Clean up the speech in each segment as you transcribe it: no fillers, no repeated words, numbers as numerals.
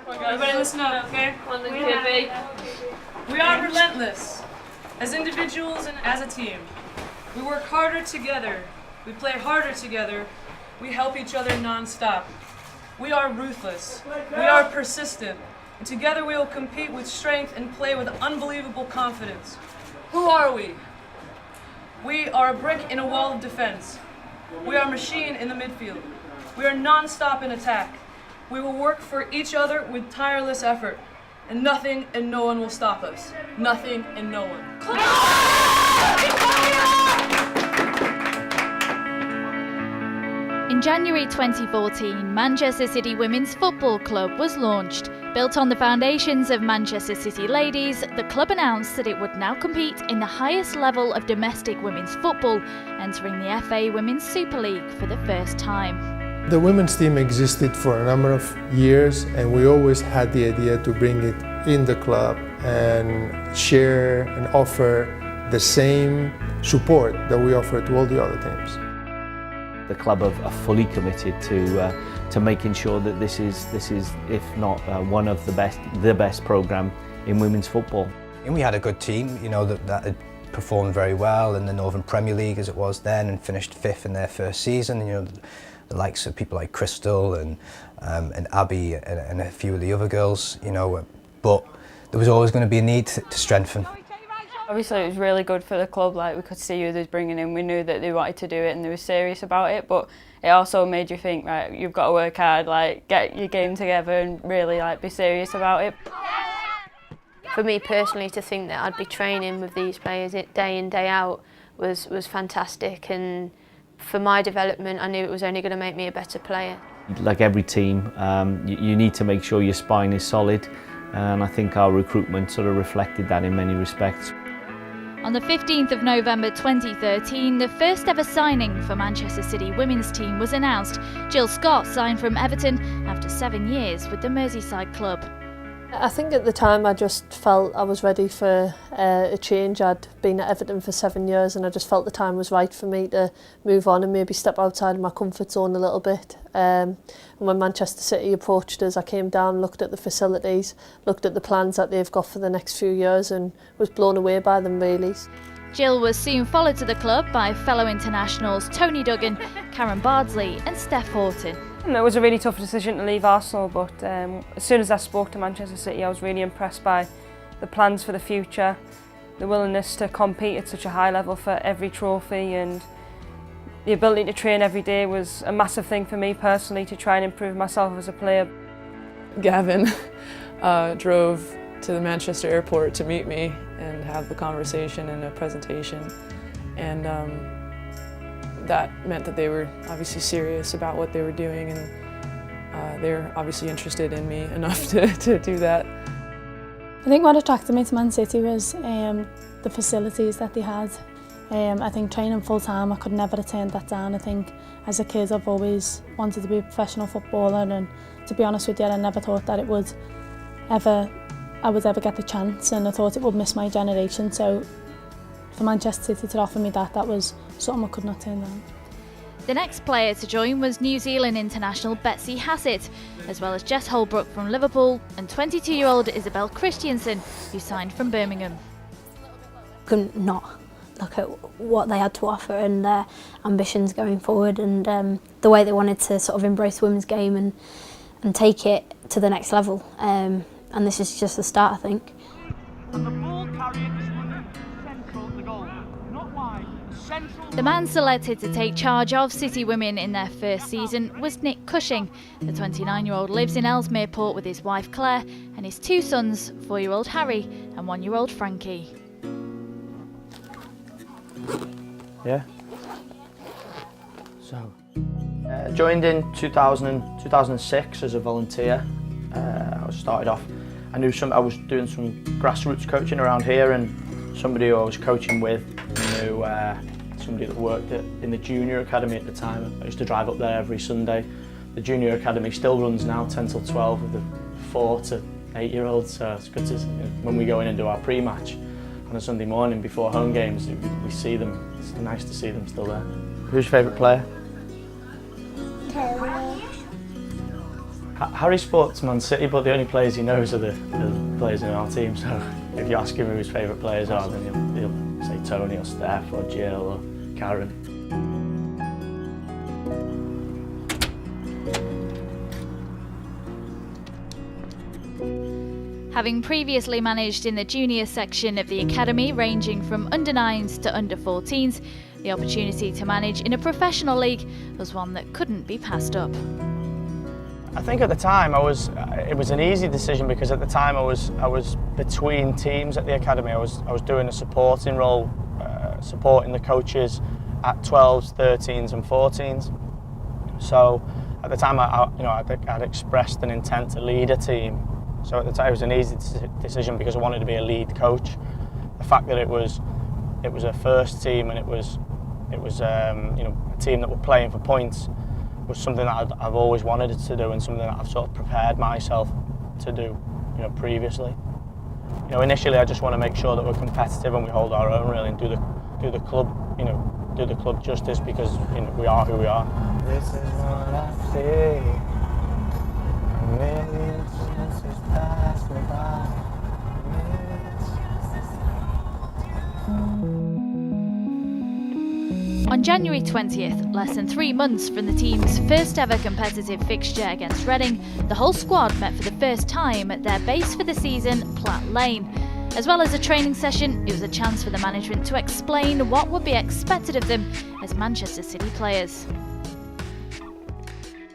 Everybody listen up, okay? We are relentless, as individuals and as a team. We work harder together, we play harder together, we help each other non-stop. We are ruthless, we are persistent, and together we will compete with strength and play with unbelievable confidence. Who are we? We are a brick in a wall of defense. We are a machine in the midfield. We are non-stop in attack. We will work for each other with tireless effort, and nothing and no one will stop us. Nothing and no one. In January 2014, Manchester City Women's Football Club was launched. Built on the foundations of Manchester City Ladies, the club announced that it would now compete in the highest level of domestic women's football, entering the FA Women's Super League for the first time. The women's team existed for a number of years, and we always had the idea to bring it in the club and share and offer the same support that we offer to all the other teams. The club are fully committed to making sure that this is, if not one of the best programme in women's football. And we had a good team, you know, that had performed very well in the Northern Premier League as it was then, and finished 5th in their first season. And, you know, the likes of people like Crystal and Abby and a few of the other girls, you know, but there was always going to be a need to strengthen. Obviously it was really good for the club, like we could see who they was bringing in, we knew that they wanted to do it and they were serious about it, but it also made you think, right, you've got to work hard, like get your game together and really like be serious about it. For me personally, to think that I'd be training with these players day in, day out was fantastic, and for my development I knew it was only going to make me a better player. Like every team, you need to make sure your spine is solid, and I think our recruitment sort of reflected that in many respects. On the 15th of November 2013, the first ever signing for Manchester City women's team was announced. Jill Scott signed from Everton after 7 years with the Merseyside club. I think at the time I just felt I was ready for a change. I'd been at Everton for 7 years and I just felt the time was right for me to move on and maybe step outside of my comfort zone a little bit. And when Manchester City approached us, I came down, looked at the facilities, looked at the plans that they've got for the next few years and was blown away by them really. Jill was soon followed to the club by fellow internationals Tony Duggan, Karen Bardsley and Steph Horton. It was a really tough decision to leave Arsenal, but as soon as I spoke to Manchester City I was really impressed by the plans for the future, the willingness to compete at such a high level for every trophy, and the ability to train every day was a massive thing for me personally to try and improve myself as a player. Gavin drove to the Manchester airport to meet me and have the conversation and a presentation, and that meant that they were obviously serious about what they were doing, and they were obviously interested in me enough to do that. I think what attracted me to Man City was the facilities that they had. I think training full time, I could never have turned that down. I think as a kid I've always wanted to be a professional footballer, and to be honest with you I never thought that I would ever get the chance, and I thought it would miss my generation. So for Manchester City to offer me that was something I could not turn down. The next player to join was New Zealand international Betsy Hassett, as well as Jess Holbrook from Liverpool and 22-year-old Isabel Christiansen, who signed from Birmingham. Couldn't not look at what they had to offer and their ambitions going forward, and the way they wanted to sort of embrace the women's game and take it to the next level. And this is just the start, I think. The man selected to take charge of City Women in their first season was Nick Cushing. The 29-year-old lives in Ellesmere Port with his wife Claire and his two sons, 4-year-old Harry and 1-year-old Frankie. Yeah. So, joined in 2006 as a volunteer. I started off, I was doing some grassroots coaching around here, and somebody who I was coaching with knew somebody that worked in the junior academy at the time. I used to drive up there every Sunday. The junior academy still runs now 10 till 12 with the 4 to 8-year-olds, so it's good to, when we go in and do our pre-match on a Sunday morning before home games, we see them. It's nice to see them still there. Who's your favourite player? Harry supports Man City, but the only players he knows are the players in our team. So if you ask him who his favourite players are, then he'll say Tony or Steph or Jill or Karen. Having previously managed in the junior section of the academy, ranging from under-9s to under-14s, the opportunity to manage in a professional league was one that couldn't be passed up. I think at the time it was an easy decision because at the time I was between teams at the academy. I was doing a supporting role, supporting the coaches at 12s, 13s and 14s. So at the time I'd expressed an intent to lead a team. So at the time it was an easy decision because I wanted to be a lead coach. The fact that it was a first team and it was a team that were playing for points was something that I've always wanted to do and something that I've sort of prepared myself to do, previously. Initially I just want to make sure that we're competitive and we hold our own really and do the club justice because we are who we are. This is what I see. Million chances pass me by. On January 20th, less than 3 months from the team's first ever competitive fixture against Reading, the whole squad met for the first time at their base for the season, Platt Lane. As well as a training session, it was a chance for the management to explain what would be expected of them as Manchester City players.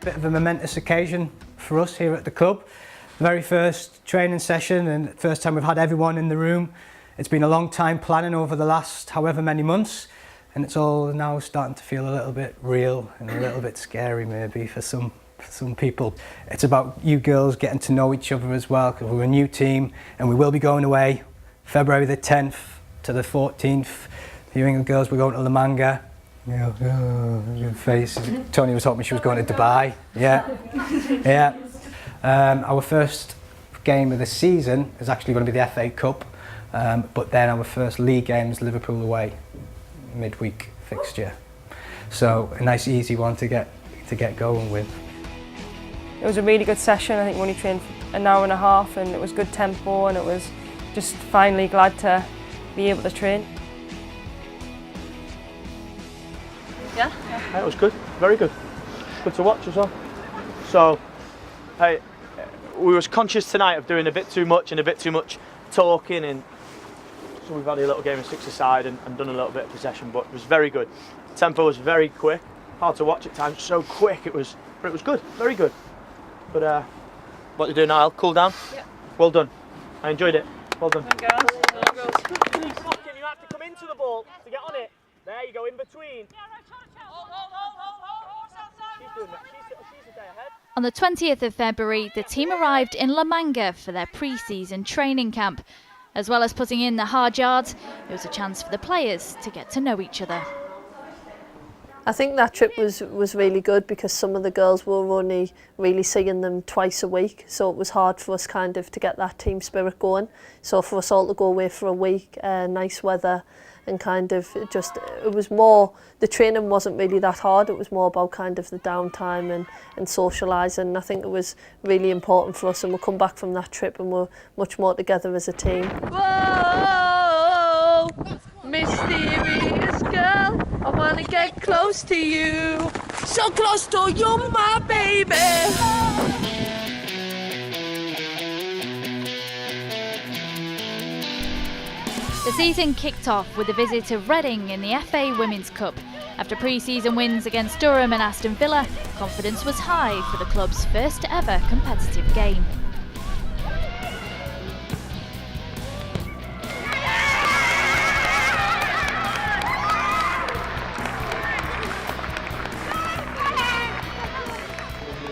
Bit of a momentous occasion for us here at the club. The very first training session and first time we've had everyone in the room. It's been a long time planning over the last however many months. And it's all now starting to feel a little bit real and a little bit scary maybe for some people. It's about you girls getting to know each other as well because we're a new team and we will be going away February the 10th to the 14th. The England girls were going to La Manga. Your face. Tony was hoping she was going to Dubai. Yeah. Yeah. Our first game of the season is actually going to be the FA Cup, but then our first league game is Liverpool away. Midweek fixture, so a nice easy one to get going with. It was a really good session. I think we only trained for an hour and a half and it was good tempo and it was just finally glad to be able to train. Yeah, it was good, very good. Good to watch as well. So, we was conscious tonight of doing a bit too much talking and so we've had a little game of six-a-side and done a little bit of possession, but it was very good. Tempo was very quick, hard to watch at times, so quick but it was good, very good. But what to do now, I'll cool down? Yeah. Well done. I enjoyed it. Well done. Well done, girls. You have to come into the ball to get on it. There you go, in between. She's doing that. She's a day ahead. On the 20th of February, the team arrived in La Manga for their pre-season training camp. As well as putting in the hard yards, it was a chance for the players to get to know each other. I think that trip was really good because some of the girls were only really seeing them twice a week, so it was hard for us kind of to get that team spirit going. So for us all to go away for a week, nice weather, and kind of it was more, the training wasn't really that hard, it was more about kind of the downtime and socialising. I think it was really important for us and we'll come back from that trip and we're much more together as a team. Whoa, mysterious girl, I wanna get close to you, so close to you, my baby. The season kicked off with a visit to Reading in the FA Women's Cup. After pre-season wins against Durham and Aston Villa, confidence was high for the club's first ever competitive game.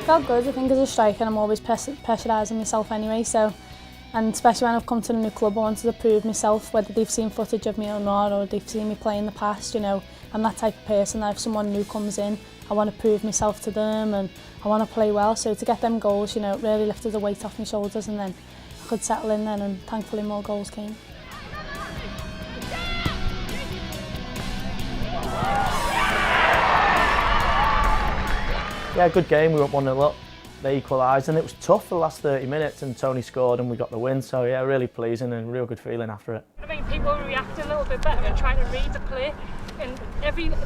Felt good. I think as a striker I'm always pressurising myself anyway, and especially when I've come to a new club I wanted to prove myself, whether they've seen footage of me or not, or they've seen me play in the past. I'm that type of person that if someone new comes in, I want to prove myself to them and I want to play well. So to get them goals, it really lifted the weight off my shoulders, and then I could settle in then, and thankfully more goals came. Yeah, good game. We went 1-0 up. they equalised, and it was tough for the last 30 minutes, and Tony scored and we got the win, so yeah, really pleasing and real good feeling after it. I think people reacted a little bit better and trying to read the play, and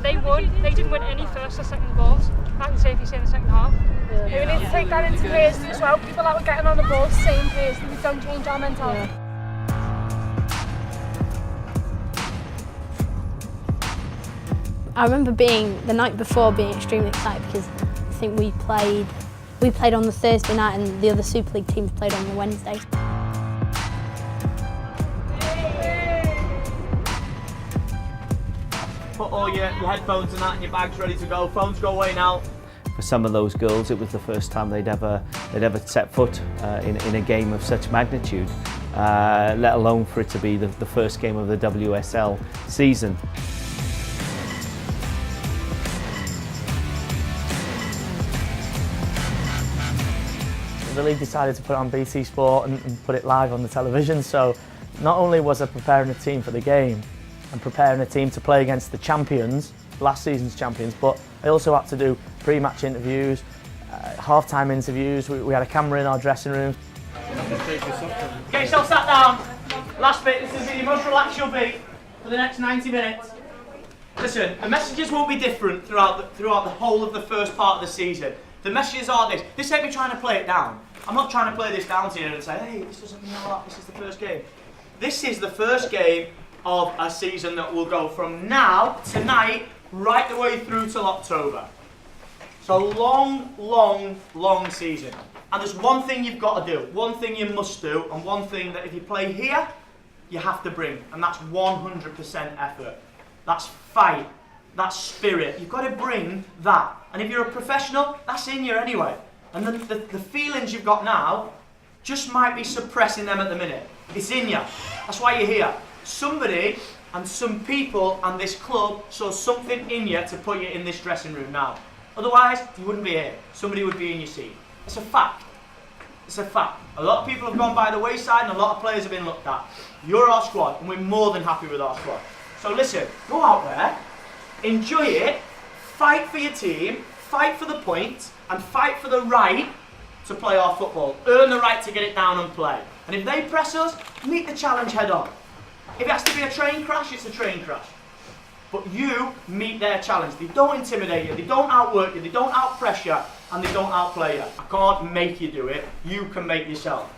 they won. They didn't win any first or second balls. I can say if you say in the second half. We need to take that into players as well. People that were getting on the ball, same pace, we don't change our mentality. I remember the night before being extremely excited because I think we played on the Thursday night and the other Super League teams played on the Wednesday. Put all your headphones and that in your bags ready to go. Phones go away now. For some of those girls, it was the first time they'd ever set foot in a game of such magnitude, let alone for it to be the first game of the WSL season. The league decided to put it on BT Sport and put it live on the television, so not only was I preparing a team for the game and preparing a team to play against the champions, last season's champions, but I also had to do pre-match interviews, half-time interviews. We had a camera in our dressing room. Get yourself sat down. Last bit, this is the most relaxed you'll be for the next 90 minutes. Listen, the messages won't be different throughout the whole of the first part of the season. The messages are this. This ain't me trying to play it down. I'm not trying to play this down to you and say, hey, this doesn't mean a lot, this is the first game. This is the first game of a season that will go from now, tonight, right the way through till October. So long, long, long season. And there's one thing you've got to do, one thing you must do, and one thing that if you play here, you have to bring, and that's 100% effort. That's fight, that's spirit. You've got to bring that. And if you're a professional, that's in you anyway. And the feelings you've got now just might be suppressing them at the minute. It's in you. That's why you're here. Somebody and some people and this club saw something in you to put you in this dressing room now. Otherwise, you wouldn't be here. Somebody would be in your seat. It's a fact. It's a fact. A lot of people have gone by the wayside and a lot of players have been looked at. You're our squad and we're more than happy with our squad. So listen, go out there, enjoy it, fight for your team, fight for the point, and fight for the right to play our football. Earn the right to get it down and play. And if they press us, meet the challenge head on. If it has to be a train crash, it's a train crash. But you meet their challenge. They don't intimidate you, they don't outwork you, they don't outpress you, and they don't outplay you. I can't make you do it, you can make yourself.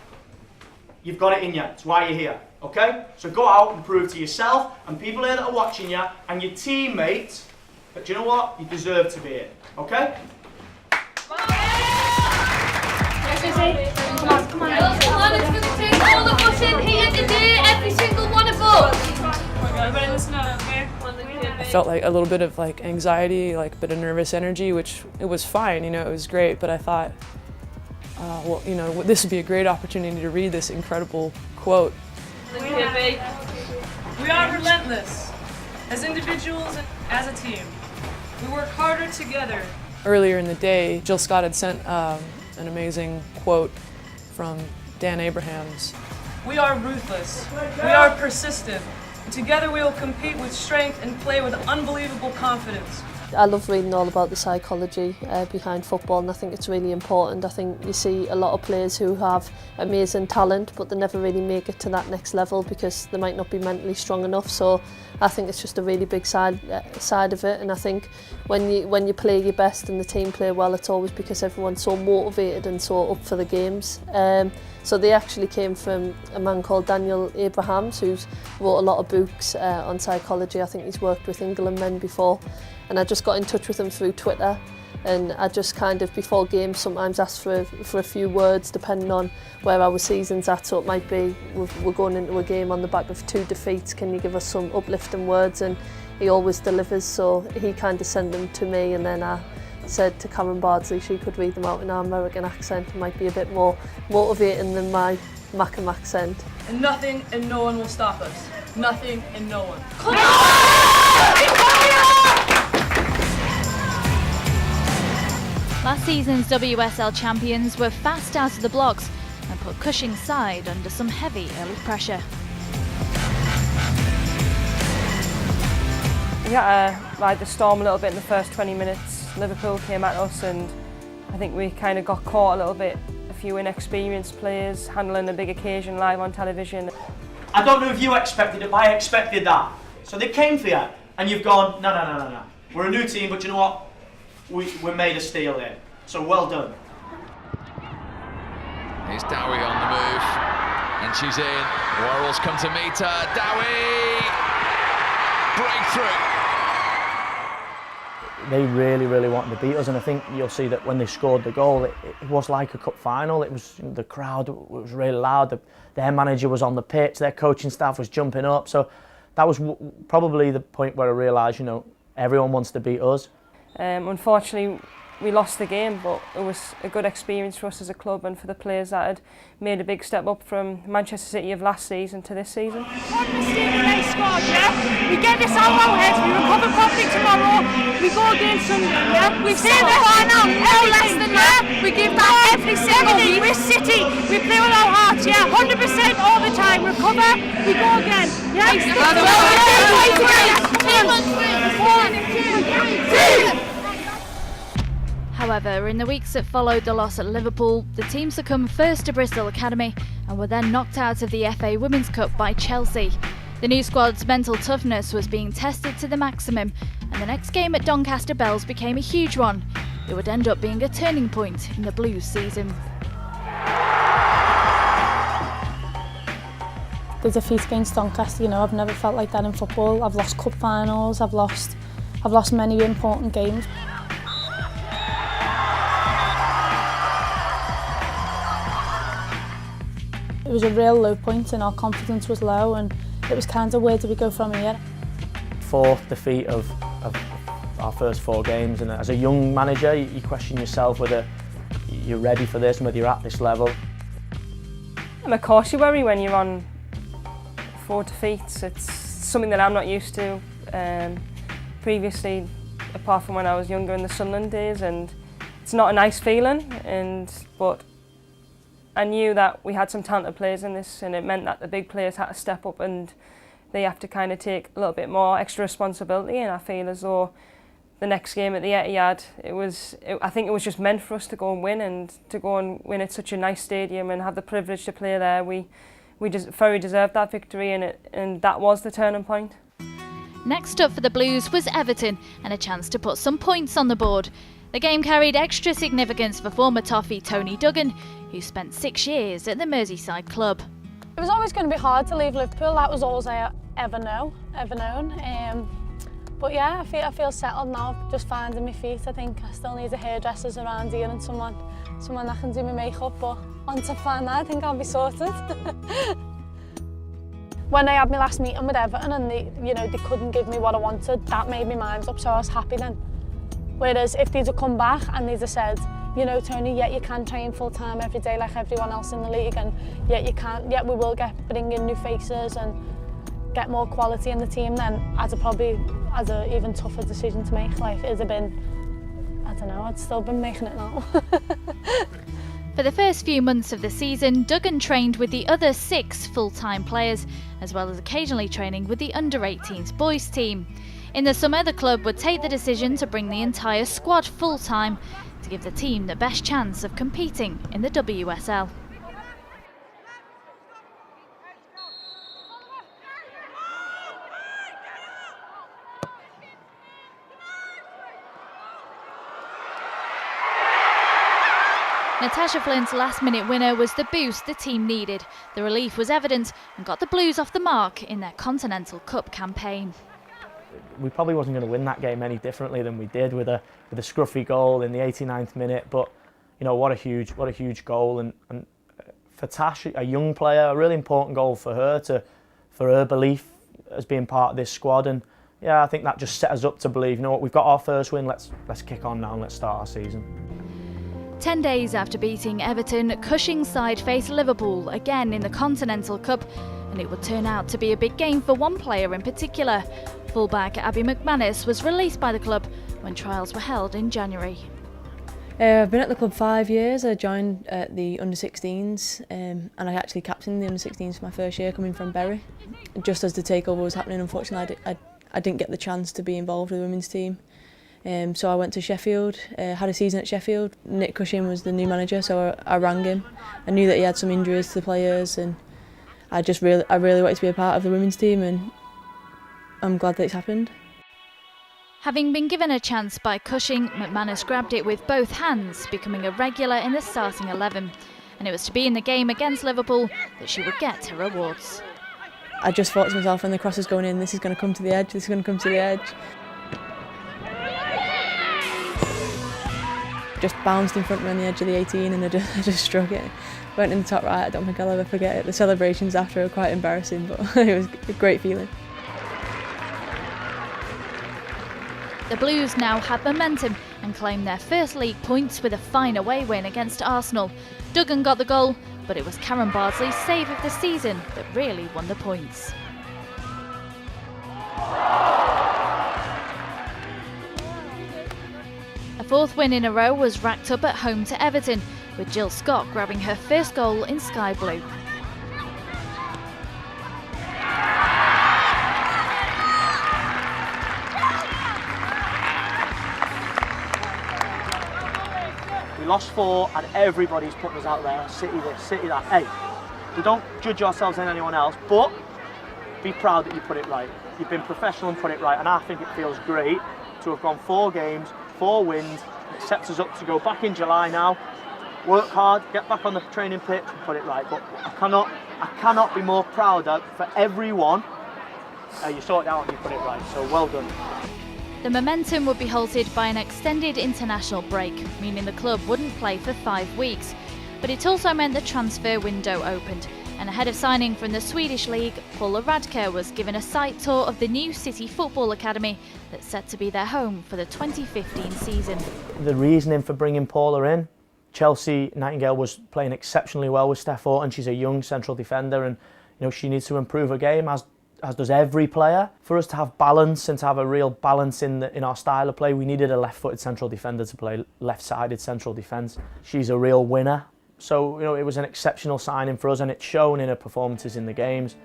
You've got it in you, it's why you're here, okay? So go out and prove to yourself, and people here that are watching you, and your teammates, that you know what? You deserve to be here, okay? Come on, come on, it's going to take all of us in here today, every single one of us. Everybody listen up, okay? I felt like a little bit of like anxiety, like a bit of nervous energy, which it was fine, you know, it was great, but I thought, well, you know, this would be a great opportunity to read this incredible quote. We are relentless, as individuals and as a team. We work harder together. Earlier in the day, Jill Scott had sent an amazing quote from Dan Abrahams. We are ruthless. We are persistent. Together we will compete with strength and play with unbelievable confidence. I love reading all about the psychology behind football, and I think it's really important. I think you see a lot of players who have amazing talent but they never really make it to that next level because they might not be mentally strong enough. So I think it's just a really big side of it, and I think when you play your best and the team play well, it's always because everyone's so motivated and so up for the games. So they actually came from a man called Daniel Abrahams, who's wrote a lot of books on psychology. I think he's worked with England men before. And I just got in touch with him through Twitter, and I just kind of before games sometimes ask for a few words depending on where our season's at. So it might be we're going into a game on the back of 2 defeats, can you give us some uplifting words? And he always delivers, so he kind of sent them to me, and then I said to Karen Bardsley she could read them out in our American accent. It might be a bit more motivating than my Macam accent. And nothing and no one will stop us. Nothing and no one. Last season's WSL champions were fast out of the blocks and put Cushing's side under some heavy early pressure. We had to ride the storm a little bit in the first 20 minutes. Liverpool came at us and I think we kind of got caught a little bit, a few inexperienced players handling a big occasion live on television. I don't know if you expected it, but I expected that. So they came for you, and you've gone, no. We're a new team, but you know what? We're made of steel here. So well done. Here's Dowie on the move, and she's in. Worrell's come to meet her. Dowie! Breakthrough! They really wanted to beat us, and I think you'll see that when they scored the goal, it was like a cup final. It was, the crowd was really loud. Their manager was on the pitch, their coaching staff was jumping up. So that was probably the point where I realised, you know, everyone wants to beat us. Unfortunately, we lost the game, but it was a good experience for us as a club and for the players that had made a big step up from Manchester City of last season to this season. Nice squad, yeah? We get this out of our heads, we recover properly tomorrow, we go again Sunday, yeah? We've seen the final, no less than that. We give that every single week. We're City, we play with our hearts, yeah? 100% all the time, recover, we go again, yeah? However, in the weeks that followed the loss at Liverpool, the team succumbed first to Bristol Academy and were then knocked out of the FA Women's Cup by Chelsea. The new squad's mental toughness was being tested to the maximum, and the next game at Doncaster Bells became a huge one. It would end up being a turning point in the Blues season. The defeat against Doncaster, you know, I've never felt like that in football. I've lost cup finals, I've lost many important games. It was a real low point and our confidence was low, and it was kind of where do we go from here? Fourth defeat of our first 4 games, and as a young manager you question yourself whether you're ready for this and whether you're at this level. And of course you worry when you're on 4 defeats. It's something that I'm not used to previously, apart from when I was younger in the Sunderland days, and it's not a nice feeling, but I knew that we had some talented players in this, and it meant that the big players had to step up and they have to kind of take a little bit more extra responsibility, and I feel as though the next game at the Etihad, I think it was just meant for us to go and win, and to go and win at such a nice stadium and have the privilege to play there. We just very deserved that victory, and that was the turning point. Next up for the Blues was Everton, and a chance to put some points on the board. The game carried extra significance for former Toffee Tony Duggan, who spent 6 years at the Merseyside club. It was always going to be hard to leave Liverpool. That was all I ever known. But yeah, I feel settled now. Just finding my feet. I think I still need a hairdresser's around here and someone that can do my makeup. But once I find that, I think I'll be sorted. When I had my last meeting with Everton and they couldn't give me what I wanted, that made my mind up. So I was happy then. Whereas if they'd have come back and they'd have said, you know, Tony, yeah, you can train full time every day like everyone else in the league, and yet you can't, yet we will bring in new faces and get more quality in the team, then I'd have probably had an even tougher decision to make. Like, it'd have been, I don't know, I'd still been making it now. For the first few months of the season, Duggan trained with the other 6 full-time players, as well as occasionally training with the under-18s boys team. In the summer, the club would take the decision to bring the entire squad full-time to give the team the best chance of competing in the WSL. Natasha Flint's last-minute winner was the boost the team needed. The relief was evident and got the Blues off the mark in their Continental Cup campaign. We probably wasn't going to win that game any differently than we did with a scruffy goal in the 89th minute. But you know, what a huge goal, and for Tash, a young player, a really important goal for her belief as being part of this squad. And yeah, I think that just set us up to believe, you know what, we've got our first win. Let's kick on now and let's start our season. 10 days after beating Everton, Cushing's side faced Liverpool again in the Continental Cup, and it would turn out to be a big game for one player in particular. Fullback Abby McManus was released by the club when trials were held in January. I've been at the club 5 years. I joined at the under-16s and I actually captained the under-16s for my first year coming from Bury. Just as the takeover was happening, unfortunately I didn't get the chance to be involved with the women's team. So I went to Sheffield, had a season at Sheffield. Nick Cushing was the new manager, so I rang him. I knew that he had some injuries to the players, and I really wanted to be a part of the women's team, and I'm glad that it's happened. Having been given a chance by Cushing, McManus grabbed it with both hands, becoming a regular in the starting 11. And it was to be in the game against Liverpool that she would get her awards. I just thought to myself, when the cross is going in, this is going to come to the edge, this is going to come to the edge. Just bounced in front of me on the edge of the 18 and I just struck it. Went in the top right, I don't think I'll ever forget it. The celebrations after were quite embarrassing, but it was a great feeling. The Blues now had momentum and claimed their first league points with a fine away win against Arsenal. Duggan got the goal, but it was Karen Bardsley's save of the season that really won the points. A fourth win in a row was racked up at home to Everton, with Jill Scott grabbing her first goal in sky blue. We lost 4 and everybody's putting us out there, City this, City that. Hey, we don't judge ourselves and anyone else, but be proud that you put it right. You've been professional and put it right, and I think it feels great to have gone 4 games, 4 wins. It sets us up to go back in July now, work hard, get back on the training pitch and put it right. But I cannot be more prouder for everyone. You sort it out and you put it right, so well done. The momentum would be halted by an extended international break, meaning the club wouldn't play for 5 weeks. But it also meant the transfer window opened, and ahead of signing from the Swedish league, Paula Radke was given a site tour of the new City Football Academy that's set to be their home for the 2015 season. The reasoning for bringing Paula in, Chelsea Nightingale was playing exceptionally well with Steph Orton. She's a young central defender, and she needs to improve her game, as does every player. For us to have balance and to have a real balance in our style of play, we needed a left-footed central defender to play left-sided central defence. She's a real winner. So, it was an exceptional signing for us, and it's shown in her performances in the games.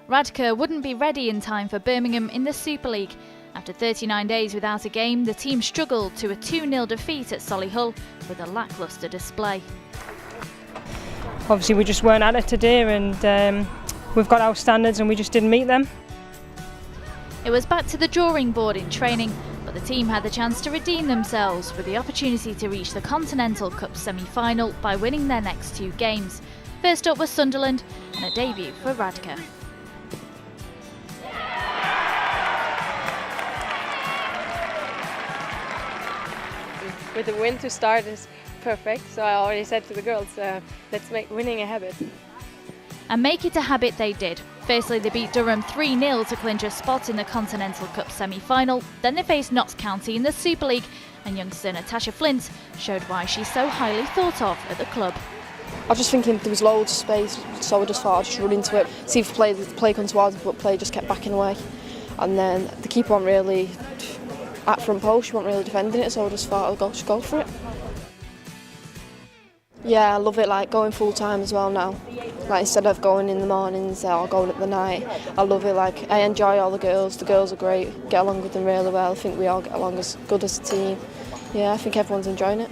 Radke wouldn't be ready in time for Birmingham in the Super League. After 39 days without a game, the team struggled to a 2-0 defeat at Solihull with a lacklustre display. Obviously we just weren't at it today, and we've got our standards and we just didn't meet them. It was back to the drawing board in training, but the team had the chance to redeem themselves with the opportunity to reach the Continental Cup semi-final by winning their next 2 games. First up was Sunderland, and a debut for Radke. With the win to start is perfect, so I already said to the girls, let's make winning a habit. And make it a habit they did. Firstly, they beat Durham 3-0 to clinch a spot in the Continental Cup semi-final. Then they faced Notts County in the Super League, and youngster Natasha Flint showed why she's so highly thought of at the club. I was just thinking there was loads of space, so I just thought I'd just run into it, see if the play comes towards me, but play just kept backing away. And then the keeper wasn't really at front post, she wasn't really defending it, so I just thought I'd just go for it. Yeah, I love it, like going full time as well now. Like instead of going in the mornings or going at the night, I love it. Like I enjoy all the girls are great, get along with them really well. I think we all get along as good as a team. Yeah, I think everyone's enjoying it.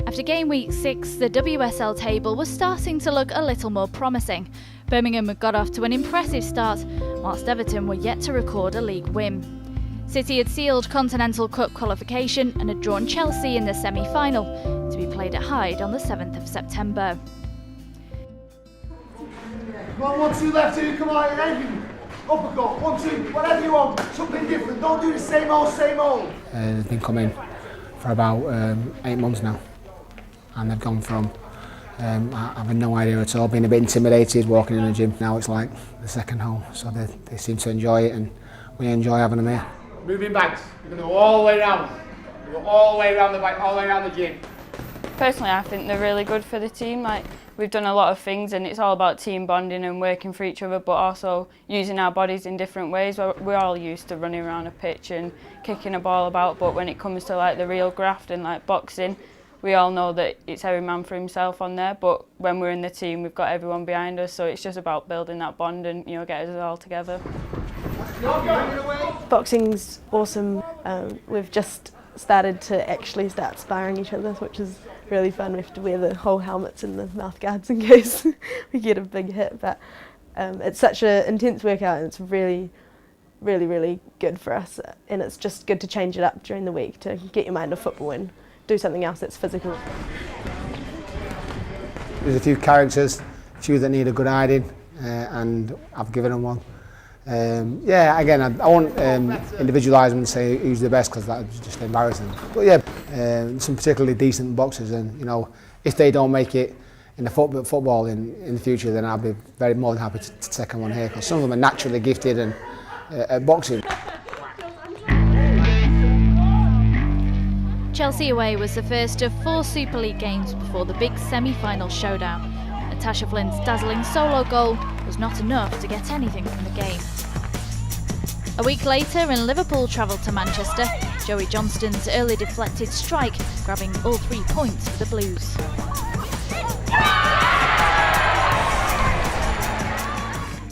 After game week 6, the WSL table was starting to look a little more promising. Birmingham had got off to an impressive start, whilst Everton were yet to record a league win. City had sealed Continental Cup qualification and had drawn Chelsea in the semi-final, to be played at Hyde on the 7th of September. Come on, 1-2 left, 2, come on, anything. Uppercut, 1-2, whatever you want, something different, don't do the same old, same old. They've been coming for about 8 months now, and they've gone from having no idea at all, being a bit intimidated, walking in the gym. Now it's like the second home, so they seem to enjoy it, and we enjoy having them here. Moving backs, you're going to go all the way around. You go all the way around the back, all the way around the gym. Personally, I think they're really good for the team. Like, we've done a lot of things and it's all about team bonding and working for each other, but also using our bodies in different ways. We're all used to running around a pitch and kicking a ball about, but when it comes to like the real graft and like boxing, we all know that it's every man for himself on there, but when we're in the team we've got everyone behind us, so it's just about building that bond and get us all together. Boxing's awesome. We've just started to actually start sparring each other, which is really fun. We have to wear the whole helmets and the mouth guards in case we get a big hit, but it's such an intense workout and it's really good for us, and it's just good to change it up during the week to get your mind off football and do something else that's physical. There's a few characters, a few that need a good hiding, and I've given them one. Yeah, again, I won't individualise them and say who's the best because that's just embarrassing. But yeah, some particularly decent boxers, and if they don't make it in the football in the future, then I'll be more than happy to take them on here because some of them are naturally gifted and at boxing. Chelsea away was the first of 4 Super League games before the big semi-final showdown. Natasha Flynn's dazzling solo goal was not enough to get anything from the game. A week later, and Liverpool travelled to Manchester, Joey Johnston's early deflected strike grabbing all 3 points for the Blues.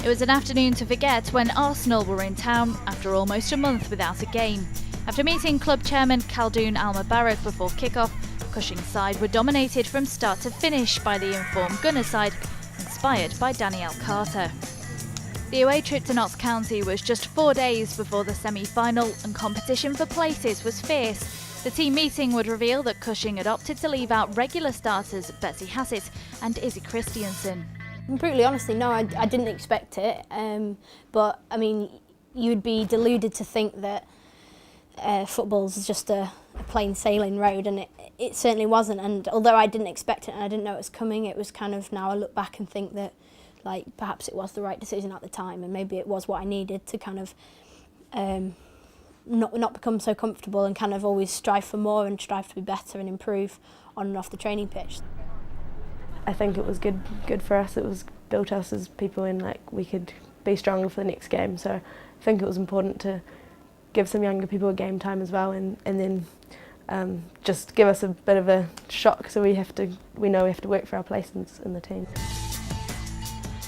It was an afternoon to forget when Arsenal were in town after almost a month without a game. After meeting club chairman Khaldoon Al-Mubarak before kick-off, Cushing's side were dominated from start to finish by the informed Gunner side, inspired by Danielle Carter. The away trip to Notts County was just 4 days before the semi-final, and competition for places was fierce. The team meeting would reveal that Cushing had opted to leave out regular starters Betsy Hassett and Izzy Christiansen. Brutally honestly, no, I didn't expect it, but I mean, you'd be deluded to think that football's just a plain sailing road, and it certainly wasn't. And although I didn't expect it and I didn't know it was coming, it was kind of, now I look back and think that perhaps it was the right decision at the time, and maybe it was what I needed to kind of not become so comfortable and kind of always strive for more and strive to be better and improve on and off the training pitch. I think it was good for us. It was built us as people in we could be stronger for the next game. So I think it was important to give some younger people a game time as well, and then just give us a bit of a shock, so we know we have to work for our place in the team.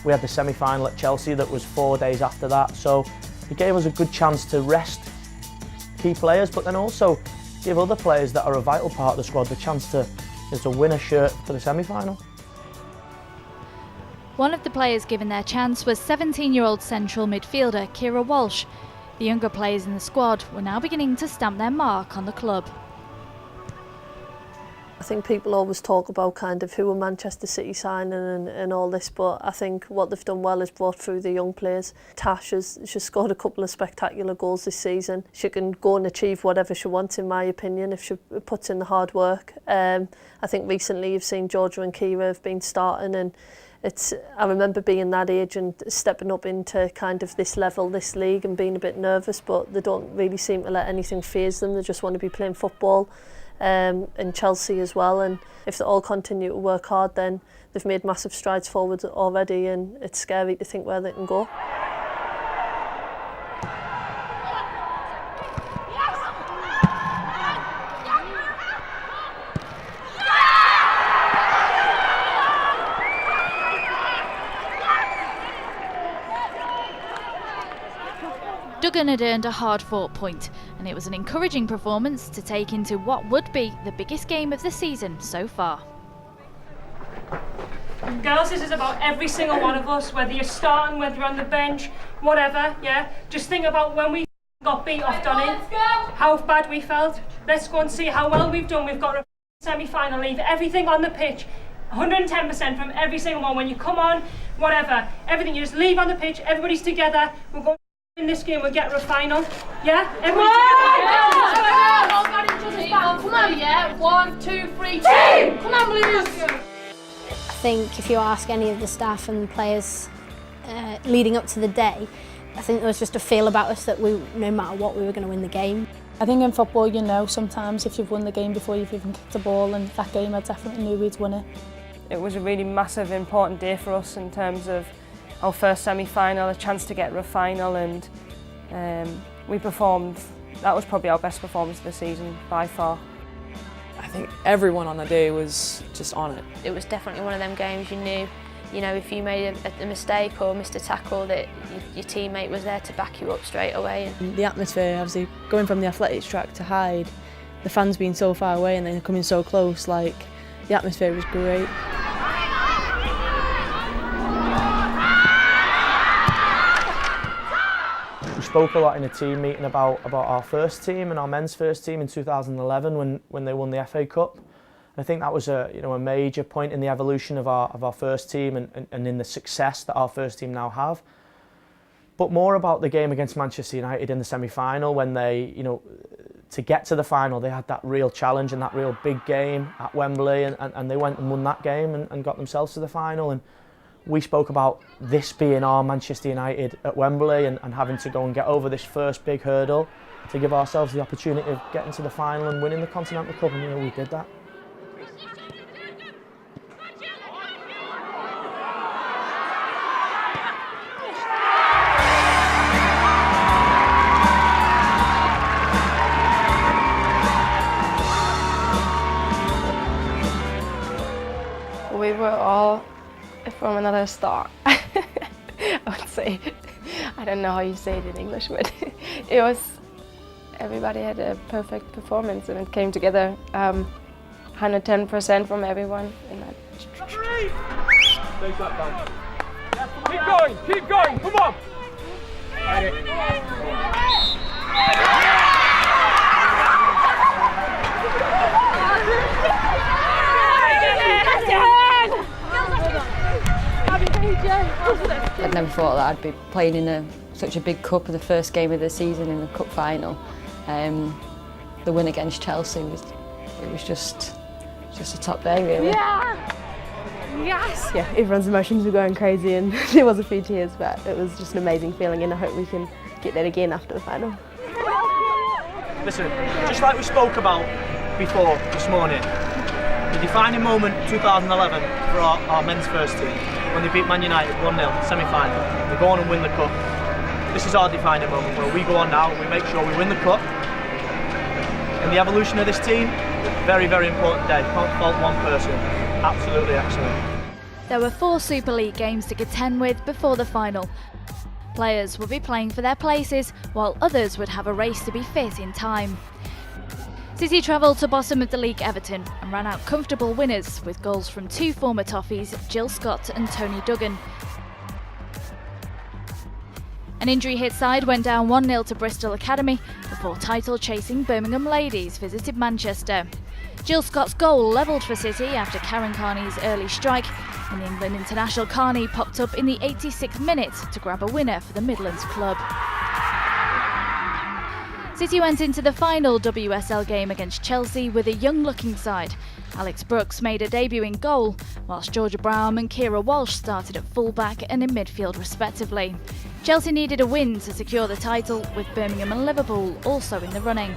We had the semi-final at Chelsea that was 4 days after that, so it gave us a good chance to rest key players, but then also give other players that are a vital part of the squad the chance to win a shirt for the semi-final. One of the players given their chance was 17-year-old central midfielder Kira Walsh. The younger players in the squad were now beginning to stamp their mark on the club. I think people always talk about kind of who a Manchester City signing and all this, but I think what they've done well is brought through the young players. Tash she's scored a couple of spectacular goals this season. She can go and achieve whatever she wants, in my opinion, if she puts in the hard work. I think recently you've seen Georgia and Kira have been starting, and I remember being that age and stepping up into kind of this level, this league, and being a bit nervous, but they don't really seem to let anything faze them. They just want to be playing football. And Chelsea as well, and if they all continue to work hard, then they've made massive strides forward already, and it's scary to think where they can go. Duggan had earned a hard-fought point, and it was an encouraging performance to take into what would be the biggest game of the season so far. Girls, this is about every single one of us, whether you're starting, whether you're on the bench, whatever, yeah? Just think about when we got beat off Donny, how bad we felt. Let's go and see how well we've done. We've got a semi-final, leave everything on the pitch, 110% from every single one. When you come on, whatever, everything, you just leave on the pitch, everybody's together, we're going in this game, we'll get to a final. Yeah? Everybody together. Come on, yeah? 1, 2, 3, team! Come on, Blues! I think if you ask any of the staff and players leading up to the day, I think there was just a feel about us that no matter what, we were going to win the game. I think in football, sometimes if you've won the game before you've even kicked the ball, and that game I definitely knew we'd win it. It was a really massive, important day for us in terms of our first semi-final, a chance to get to a final, and we performed. That was probably our best performance of the season by far. I think everyone on the day was just on it. It was definitely one of them games you knew, if you made a mistake or missed a tackle, that your teammate was there to back you up straight away. And the atmosphere, obviously, going from the athletics track to Hyde, the fans being so far away and then coming so close, like, the atmosphere was great. We spoke a lot in a team meeting about our first team and our men's first team in 2011 when they won the FA Cup. I think that was a major point in the evolution of our first team and in the success that our first team now have. But more about the game against Manchester United in the semi-final, when they, to get to the final, they had that real challenge and that real big game at Wembley, and they went and won that game and got themselves to the final. And we spoke about this being our Manchester United at Wembley and having to go and get over this first big hurdle to give ourselves the opportunity of getting to the final and winning the Continental Cup, and we did that. We were all from another star. I would say. I don't know how you say it in English, but everybody had a perfect performance and it came together 110% from everyone. Keep going, come on! I'd never thought that I'd be playing in such a big cup in the first game of the season in the cup final. The win against Chelsea was just a top day, really. Yeah! Yes! Yeah, everyone's emotions were going crazy and there was a few tears, but it was just an amazing feeling and I hope we can get that again after the final. Listen, just like we spoke about before this morning, the defining moment 2011 for our men's first team, when they beat Man United 1-0, semi-final. They go on and win the cup. This is our defining moment where we go on now and we make sure we win the cup. And the evolution of this team, very, very important day. Can't fault one person. Absolutely excellent. There were 4 Super League games to contend with before the final. Players would be playing for their places, while others would have a race to be fit in time. City travelled to bottom of the league Everton and ran out comfortable winners with goals from 2 former Toffees, Jill Scott and Tony Duggan. An injury-hit side went down 1-0 to Bristol Academy before title-chasing Birmingham Ladies visited Manchester. Jill Scott's goal levelled for City after Karen Carney's early strike, and England international Carney popped up in the 86th minute to grab a winner for the Midlands club. City went into the final WSL game against Chelsea with a young-looking side. Alex Brooks made a debut in goal, whilst Georgia Brown and Kira Walsh started at full-back and in midfield respectively. Chelsea needed a win to secure the title, with Birmingham and Liverpool also in the running.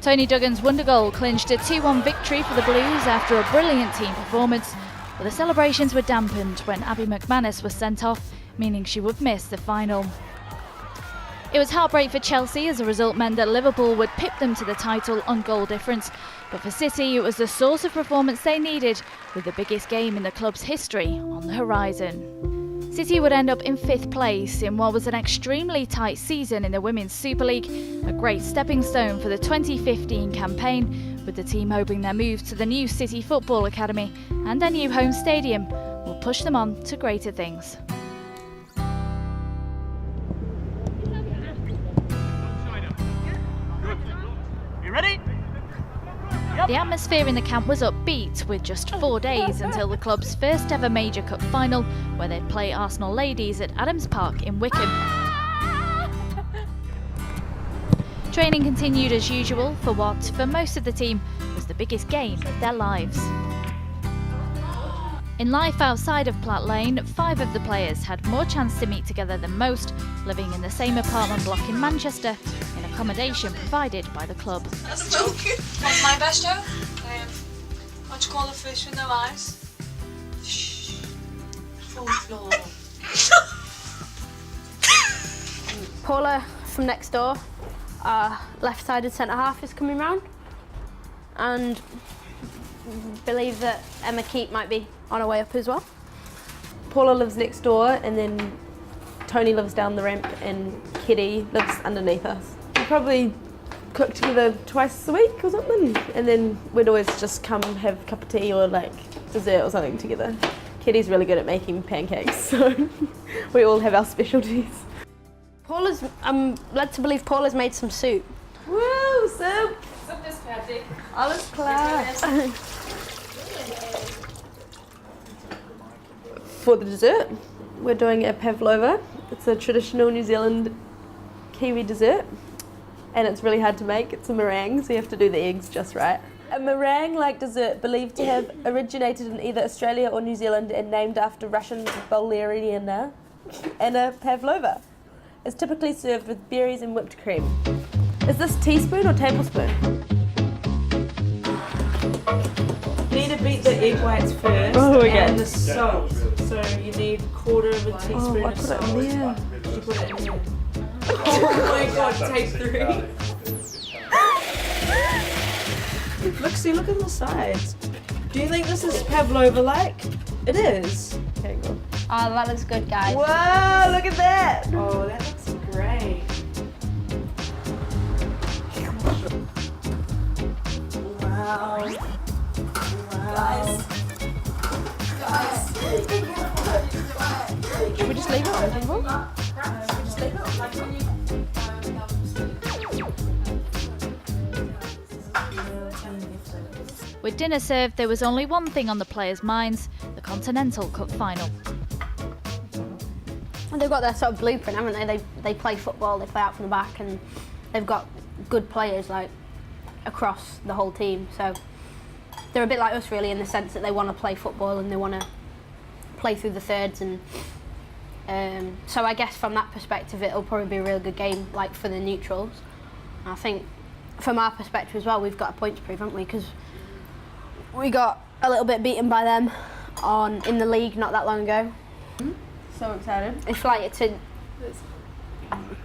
Tony Duggan's wonder goal clinched a 2-1 victory for the Blues after a brilliant team performance, but the celebrations were dampened when Abby McManus was sent off, meaning she would miss the final. It was heartbreak for Chelsea as the result meant that Liverpool would pip them to the title on goal difference, but for City it was the sort of performance they needed, with the biggest game in the club's history on the horizon. City would end up in 5th place in what was an extremely tight season in the Women's Super League, a great stepping stone for the 2015 campaign, with the team hoping their move to the new City Football Academy and their new home stadium will push them on to greater things. You ready? The atmosphere in the camp was upbeat, with just 4 days until the club's first ever major cup final, where they'd play Arsenal Ladies at Adams Park in Wickham. Training continued as usual for what, for most of the team, was the biggest game of their lives. In life outside of Platt Lane, 5 of the players had more chance to meet together than most, living in the same apartment block in Manchester, in accommodation provided by the club. What's my best joke? What you call a fish with no eyes? Shh. Full floor. Paula from next door, our left-sided centre-half, is coming round, and believe that Emma Keat might be on her way up as well. Paula lives next door, and then Tony lives down the ramp, and Kitty lives underneath us. We probably cook together twice a week or something, and then we'd always just come have a cup of tea or like dessert or something together. Kitty's really good at making pancakes, so we all have our specialties. Paula's, I'm led to believe Paula's made some soup. Woo, soup! Soup is fertig. Alles klar. For the dessert, we're doing a pavlova. It's a traditional New Zealand Kiwi dessert, and it's really hard to make. It's a meringue, so you have to do the eggs just right. A meringue-like dessert believed to have originated in either Australia or New Zealand and named after Russian ballerina Anna Pavlova. It's typically served with berries and whipped cream. Is this teaspoon or tablespoon? You need to beat the egg whites first and the salt. So you need a quarter of a teaspoon of salt. Oh, I put it in there. You put it in there. Oh my god, take 3. Look at the sides. Do you think this is pavlova-like? It is. Okay, go. Oh, that looks good, guys. Whoa, look at that! Oh, that looks great. Wow. Guys. Should we just leave it on the table? Just leave it on the table. With dinner served, there was only one thing on the players' minds: the Continental Cup final. And they've got their sort of blueprint, haven't they? They play football, they play out from the back, and they've got good players like across the whole team. So they're a bit like us, really, in the sense that they want to play football and they want to play through the thirds. And so I guess from that perspective, it'll probably be a real good game, like for the neutrals. And I think from our perspective as well, we've got a point to prove, haven't we? Because we got a little bit beaten by them in the league not that long ago. So excited. It's like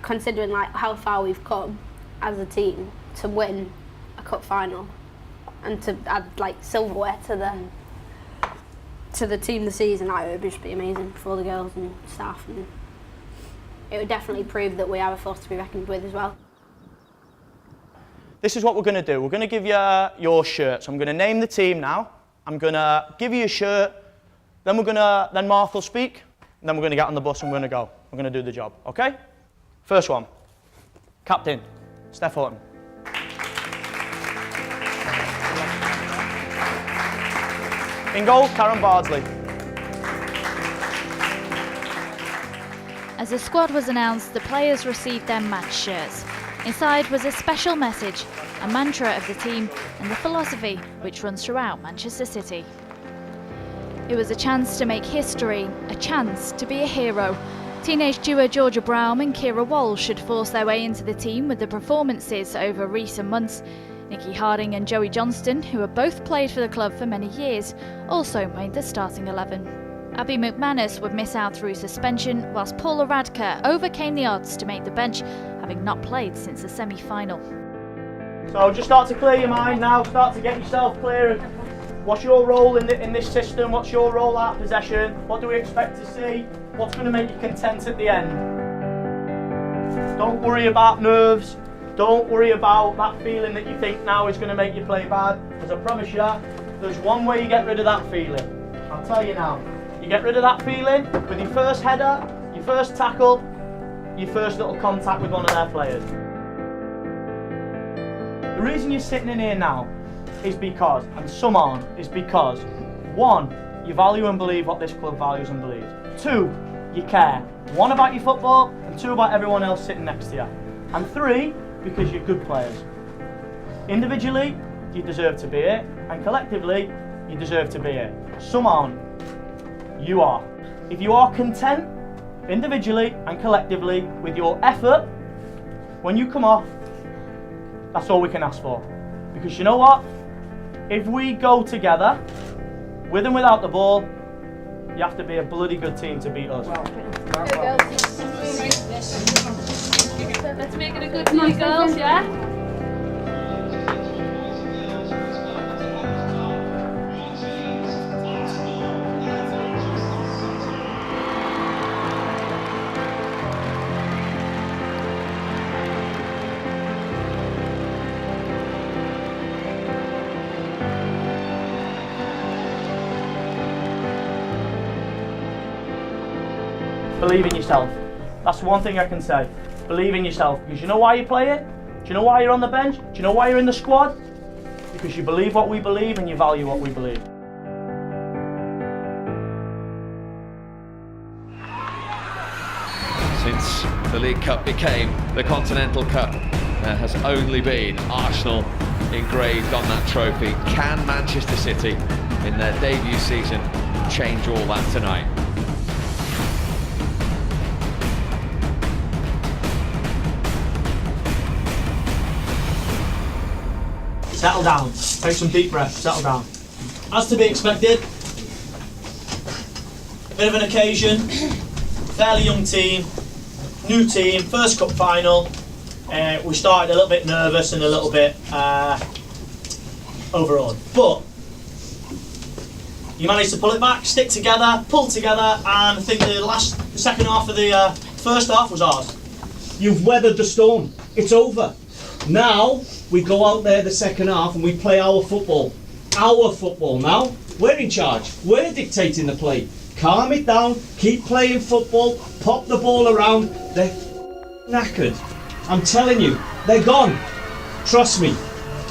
considering like how far we've come as a team to win a cup final and to add like silverware to the team this season. Like, it would just be amazing for all the girls and staff, and it would definitely prove that we are a force to be reckoned with as well. This is what we're going to do. We're going to give you your shirts. I'm going to name the team now. I'm going to give you a shirt. Then Mark will speak. And then we're going to get on the bus and we're going to go. We're going to do the job. Okay? First one. Captain, Steph Horton. In goal, Karen Bardsley. As the squad was announced, the players received their match shirts. Inside was a special message, a mantra of the team, and the philosophy which runs throughout Manchester City. It was a chance to make history, a chance to be a hero. Teenage duo Georgia Brown and Kira Walsh should force their way into the team with the performances over recent months. Nikki Harding and Joey Johnston, who have both played for the club for many years, also made the starting 11. Abby McManus would miss out through suspension, whilst Paula Radke overcame the odds to make the bench, having not played since the semi-final. So just start to clear your mind now, start to get yourself clear of what's your role in this system, what's your role out of possession, what do we expect to see, what's going to make you content at the end. Don't worry about nerves, don't worry about that feeling that you think now is going to make you play bad, because I promise you, there's one way you get rid of that feeling. I'll tell you now. You get rid of that feeling with your first header, your first tackle, your first little contact with one of their players. The reason you're sitting in here now is because, and some aren't, is because 1, you value and believe what this club values and believes. 2, you care. 1, about your football, and 2, about everyone else sitting next to you. And 3, because you're good players. Individually, you deserve to be here, and collectively, you deserve to be here. Some aren't. You are. If you are content, individually and collectively, with your effort, when you come off, that's all we can ask for. Because you know what? If we go together, with and without the ball, you have to be a bloody good team to beat us. Go, girls. Very good for you girls, yeah? Believe in yourself. That's one thing I can say. Believe in yourself. Because you know why you play it? Do you know why you're on the bench? Do you know why you're in the squad? Because you believe what we believe and you value what we believe. Since the League Cup became the Continental Cup, there has only been Arsenal engraved on that trophy. Can Manchester City, in their debut season, change all that tonight? Settle down. Take some deep breaths. Settle down. As to be expected, bit of an occasion. Fairly young team, new team, first cup final. We started a little bit nervous and a little bit overawed, but you managed to pull it back, stick together, pull together, and I think the second half of the first half was ours. You've weathered the storm. It's over. Now we go out there the second half and we play our football. Our football now. We're in charge. We're dictating the play. Calm it down, keep playing football, pop the ball around. They're knackered. I'm telling you, they're gone. Trust me,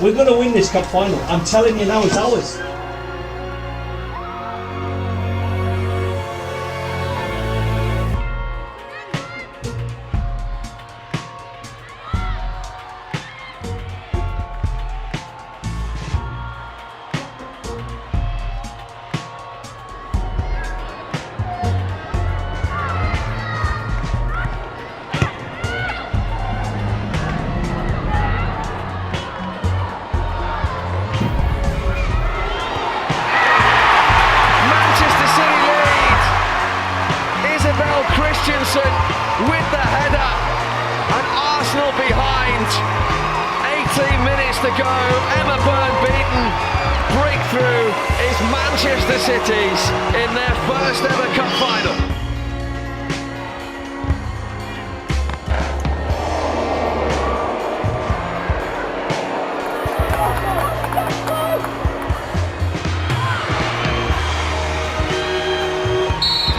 we're going to win this cup final. I'm telling you now, it's ours. With the header and Arsenal behind. 18 minutes to go. Emma Byrne beaten. Breakthrough is Manchester City's in their first ever cup final.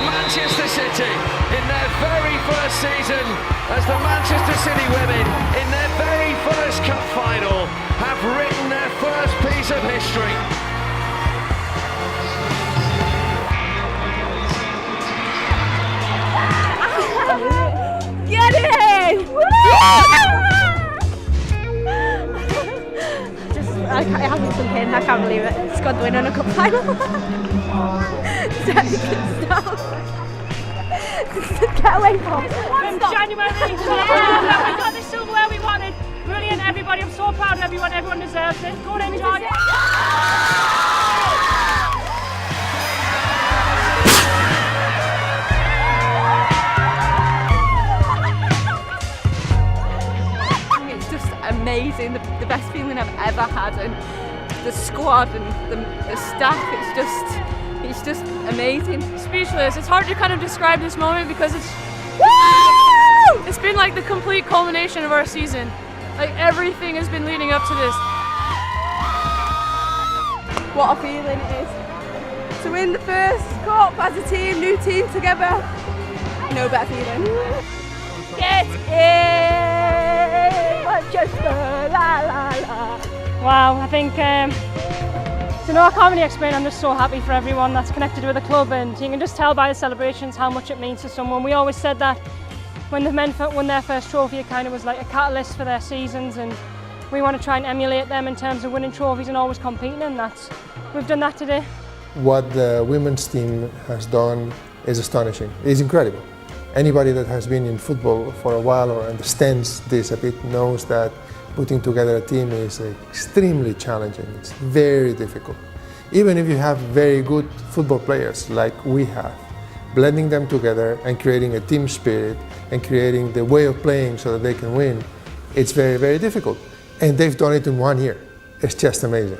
Manchester City in their very first season as the Manchester City women in their very first cup final have written their first piece of history. Get in! It hasn't sunk in, I can't believe it. Squad win on a cup final. Get away from it. From January, yeah, we got the silverware we wanted. Brilliant, everybody. I'm so proud of everyone. Everyone deserves it. Go and enjoy it. It's just amazing. The best feeling I've ever had, and the squad and the staff. It's just amazing. Speechless. It's hard to kind of describe this moment because it's been like the complete culmination of our season. Like everything has been leading up to this. What a feeling it is to win the first cup as a team, new team together. No better feeling. Get in! Manchester, la la la. Wow, I think. I can't really explain. I'm just so happy for everyone that's connected with the club, and you can just tell by the celebrations how much it means to someone. We always said that when the men won their first trophy, it kind of was like a catalyst for their seasons, and we want to try and emulate them in terms of winning trophies and always competing, and we've done that today. What the women's team has done is astonishing. It's incredible. Anybody that has been in football for a while or understands this a bit knows that putting together a team is extremely challenging. It's very difficult. Even if you have very good football players like we have, blending them together and creating a team spirit and creating the way of playing so that they can win it's very, very difficult. And they've done it in 1 year. It's just amazing.